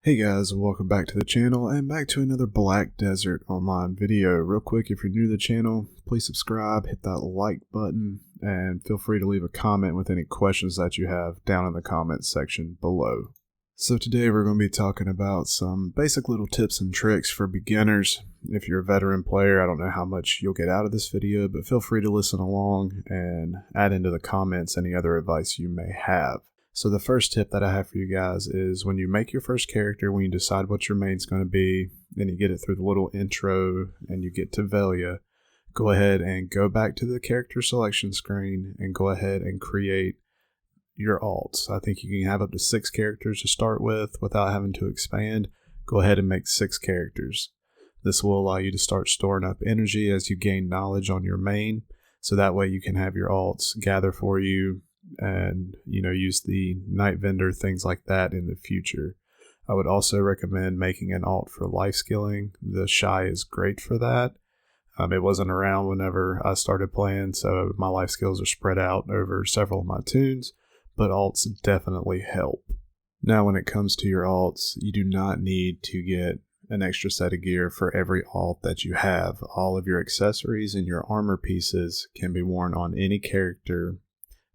Hey guys, and welcome back to the channel and back to another Black Desert Online video. Real quick, if you're new to the channel, please subscribe, hit that like button, and feel free to leave a comment with any questions that you have down in the comments section below. So today we're going to be talking about some basic little tips and tricks for beginners. If you're a veteran player, I don't know how much you'll get out of this video, but feel free to listen along and add into the comments any other advice you may have. So the first tip that I have for you guys is when you make your first character, when you decide what your main's going to be, and you get it through the little intro and you get to Velia, go ahead and go back to the character selection screen and go ahead and create your alts. I think you can have up to 6 characters to start with without having to expand. Go ahead and make 6 characters. This will allow you to start storing up energy as you gain knowledge on your main, so that way you can have your alts gather for you and use the night vendor, things like that in the future. I would also recommend making an alt for life skilling. The shy is great for that. It wasn't around whenever I started playing, so my life skills are spread out over several of my tunes, but alts definitely help. Now when it comes to your alts, you do not need to get an extra set of gear for every alt that you have. All of your accessories and your armor pieces can be worn on any character,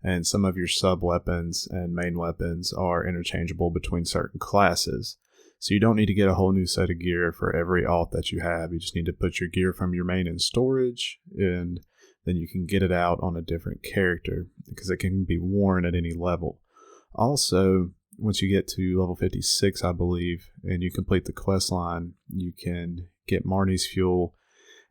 and some of your sub-weapons and main weapons are interchangeable between certain classes. So you don't need to get a whole new set of gear for every alt that you have. You just need to put your gear from your main in storage, and then you can get it out on a different character because it can be worn at any level. Also, once you get to level 56, I believe, and you complete the quest line, you can get Marnie's fuel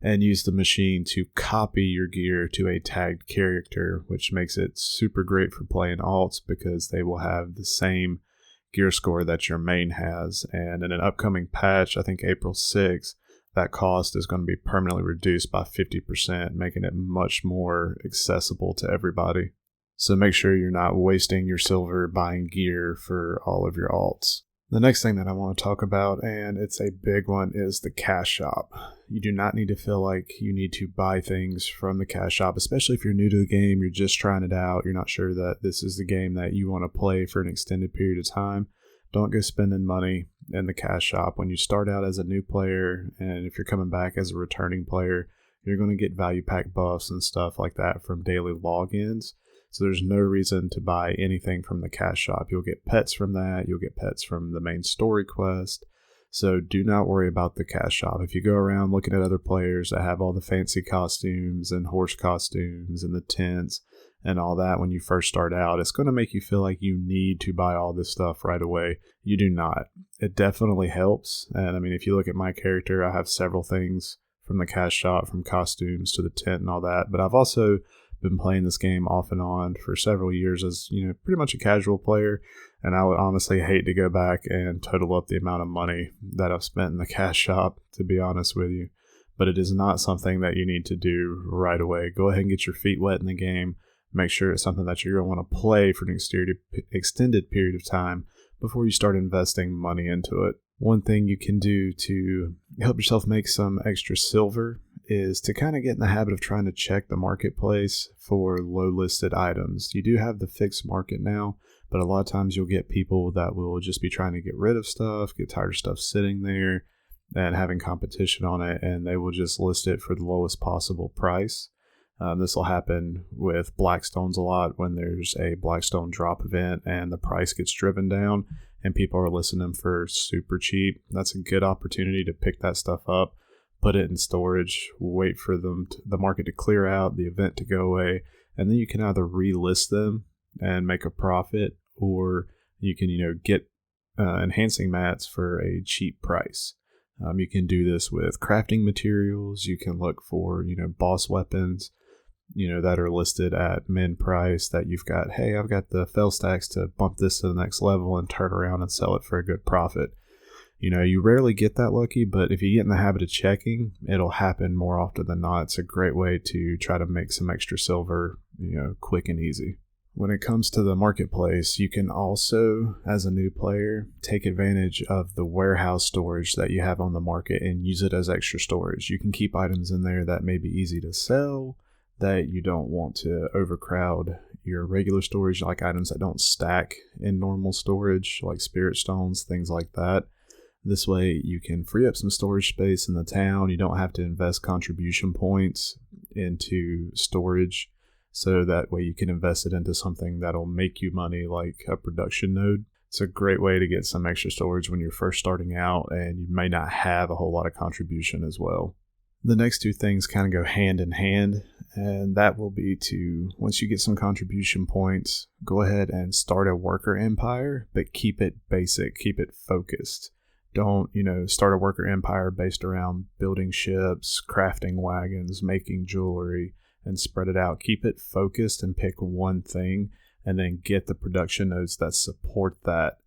and use the machine to copy your gear to a tagged character, which makes it super great for playing alts because they will have the same gear score that your main has. And in an upcoming patch, I think April 6th, that cost is going to be permanently reduced by 50%, making it much more accessible to everybody. So make sure you're not wasting your silver buying gear for all of your alts. The next thing that I want to talk about, and it's a big one, is the cash shop. You do not need to feel like you need to buy things from the cash shop, especially if you're new to the game, you're just trying it out, you're not sure that this is the game that you want to play for an extended period of time. Don't go spending money in the cash shop. When you start out as a new player, and if you're coming back as a returning player, you're going to get value pack buffs and stuff like that from daily logins. So there's no reason to buy anything from the cash shop. You'll get pets from that. You'll get pets from the main story quest. So do not worry about the cash shop. If you go around looking at other players that have all the fancy costumes and horse costumes and the tents and all that when you first start out, it's going to make you feel like you need to buy all this stuff right away. You do not. It definitely helps. And I mean, if you look at my character, I have several things from the cash shop, from costumes to the tent and all that. But I've also been playing this game off and on for several years as, pretty much a casual player, and I would honestly hate to go back and total up the amount of money that I've spent in the cash shop, to be honest with you. But it is not something that you need to do right away. Go ahead and get your feet wet in the game. Make sure it's something that you're going to want to play for an extended period of time before you start investing money into it. One thing you can do to help yourself make some extra silver is to kind of get in the habit of trying to check the marketplace for low listed items. You do have the fixed market now, but a lot of times you'll get people that will just be trying to get rid of stuff, get tired of stuff sitting there and having competition on it, and they will just list it for the lowest possible price. This will happen with Blackstones a lot when there's a Blackstone drop event and the price gets driven down and people are listing them for super cheap. That's a good opportunity to pick that stuff up, put it in storage, wait for the market to clear out, the event to go away, and then you can either relist them and make a profit, or you can get enhancing mats for a cheap price. You can do this with crafting materials. You can look for boss weapons that are listed at min price that you've got, hey, I've got the fell stacks to bump this to the next level and turn around and sell it for a good profit. You rarely get that lucky, but if you get in the habit of checking, it'll happen more often than not. It's a great way to try to make some extra silver, quick and easy. When it comes to the marketplace, you can also, as a new player, take advantage of the warehouse storage that you have on the market and use it as extra storage. You can keep items in there that may be easy to sell, that you don't want to overcrowd your regular storage, like items that don't stack in normal storage, like spirit stones, things like that. This way you can free up some storage space in the town. You don't have to invest contribution points into storage, so that way you can invest it into something that'll make you money, like a production node. It's a great way to get some extra storage when you're first starting out and you may not have a whole lot of contribution as well. The next two things kind of go hand in hand, and that will be to, once you get some contribution points, go ahead and start a worker empire, but keep it basic, keep it focused. Don't, start a worker empire based around building ships, crafting wagons, making jewelry, and spread it out. Keep it focused and pick one thing, and then get the production nodes that support that.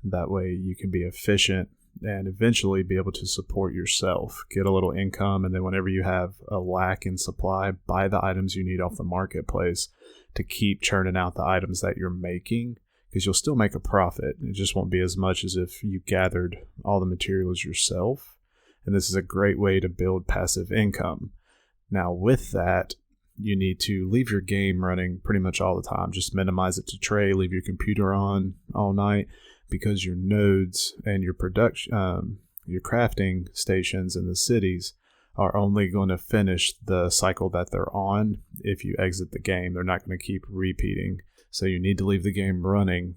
That way you can be efficient and eventually be able to support yourself, get a little income, and then whenever you have a lack in supply, buy the items you need off the marketplace to keep churning out the items that you're making, because you'll still make a profit. It just won't be as much as if you gathered all the materials yourself. And this is a great way to build passive income. Now with that, you need to leave your game running pretty much all the time. Just minimize it to tray, leave your computer on all night, because your nodes and your production, your crafting stations in the cities are only going to finish the cycle that they're on. If you exit the game, they're not going to keep repeating. So you need to leave the game running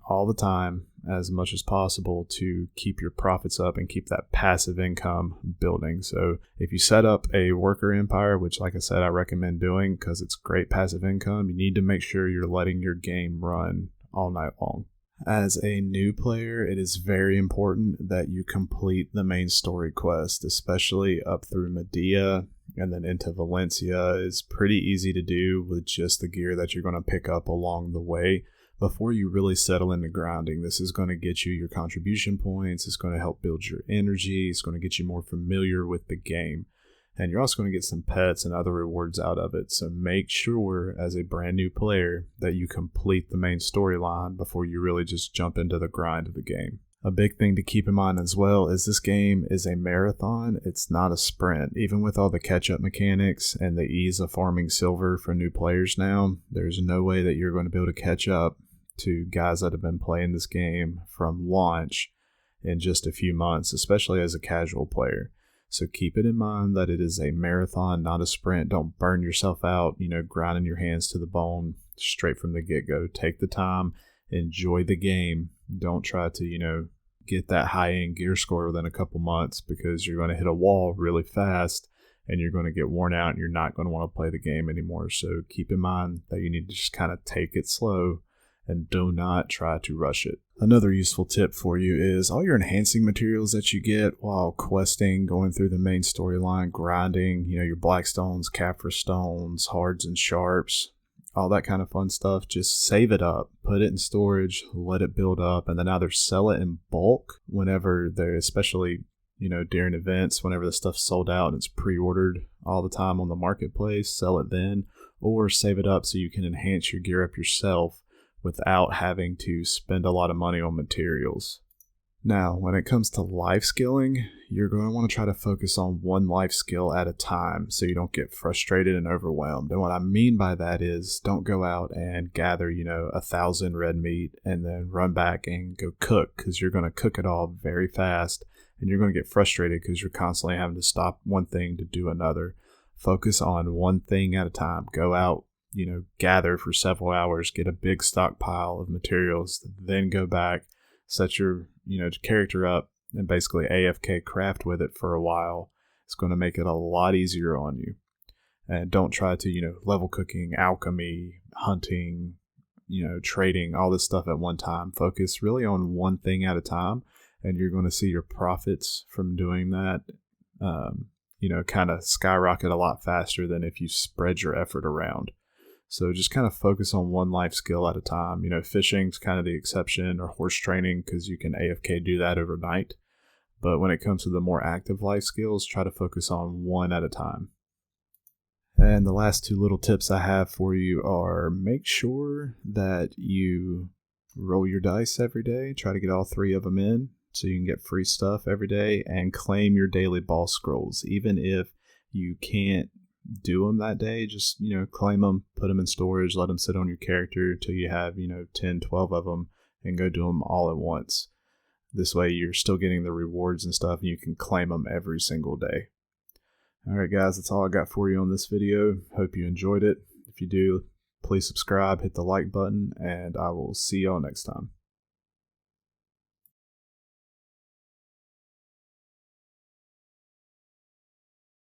all the time as much as possible to keep your profits up and keep that passive income building. So if you set up a worker empire, which like I said, I recommend doing because it's great passive income, you need to make sure you're letting your game run all night long. As a new player, it is very important that you complete the main story quest, especially up through Medea and then into Valencia. Is pretty easy to do with just the gear that you're going to pick up along the way before you really settle into grinding. This is going to get you your contribution points. It's going to help build your energy. It's going to get you more familiar with the game. And you're also going to get some pets and other rewards out of it. So make sure as a brand new player that you complete the main storyline before you really just jump into the grind of the game. A big thing to keep in mind as well is this game is a marathon. It's not a sprint. Even with all the catch-up mechanics and the ease of farming silver for new players now, there's no way that you're going to be able to catch up to guys that have been playing this game from launch in just a few months, especially as a casual player. So keep it in mind that it is a marathon, not a sprint. Don't burn yourself out, grinding your hands to the bone straight from the get-go. Take the time, enjoy the game. Don't try to, get that high-end gear score within a couple months, because you're going to hit a wall really fast and you're going to get worn out and you're not going to want to play the game anymore. So keep in mind that you need to just kind of take it slow and do not try to rush it. Another useful tip for you is all your enhancing materials that you get while questing, going through the main storyline, grinding, your blackstones, Caphras stones, hards and sharps, all that kind of fun stuff. Just save it up, put it in storage, let it build up, and then either sell it in bulk whenever they're, especially, during events, whenever the stuff's sold out and it's pre-ordered all the time on the marketplace, sell it then, or save it up so you can enhance your gear up yourself without having to spend a lot of money on materials. Now, when it comes to life skilling, you're going to want to try to focus on one life skill at a time so you don't get frustrated and overwhelmed. And what I mean by that is don't go out and gather, 1,000 red meat and then run back and go cook, because you're going to cook it all very fast and you're going to get frustrated because you're constantly having to stop one thing to do another. Focus on one thing at a time. Go out, gather for several hours, get a big stockpile of materials, then go back, set your, character up and basically AFK craft with it for a while. It's going to make it a lot easier on you. And don't try to, level cooking, alchemy, hunting, trading, all this stuff at one time. Focus really on one thing at a time, and you're going to see your profits from doing that, kind of skyrocket a lot faster than if you spread your effort around. So just kind of focus on one life skill at a time. Fishing's kind of the exception, or horse training, because you can AFK do that overnight. But when it comes to the more active life skills, try to focus on one at a time. And the last two little tips I have for you are, make sure that you roll your dice every day. Try to get all 3 of them in so you can get free stuff every day, and claim your daily boss scrolls. Even if you can't do them that day, just claim them, put them in storage, let them sit on your character until you have 10, 12 of them, and go do them all at once. This way you're still getting the rewards and stuff, and you can claim them every single day. Alright guys, that's all I got for you on this video. Hope you enjoyed it. If you do, please subscribe, hit the like button, and I will see y'all next time.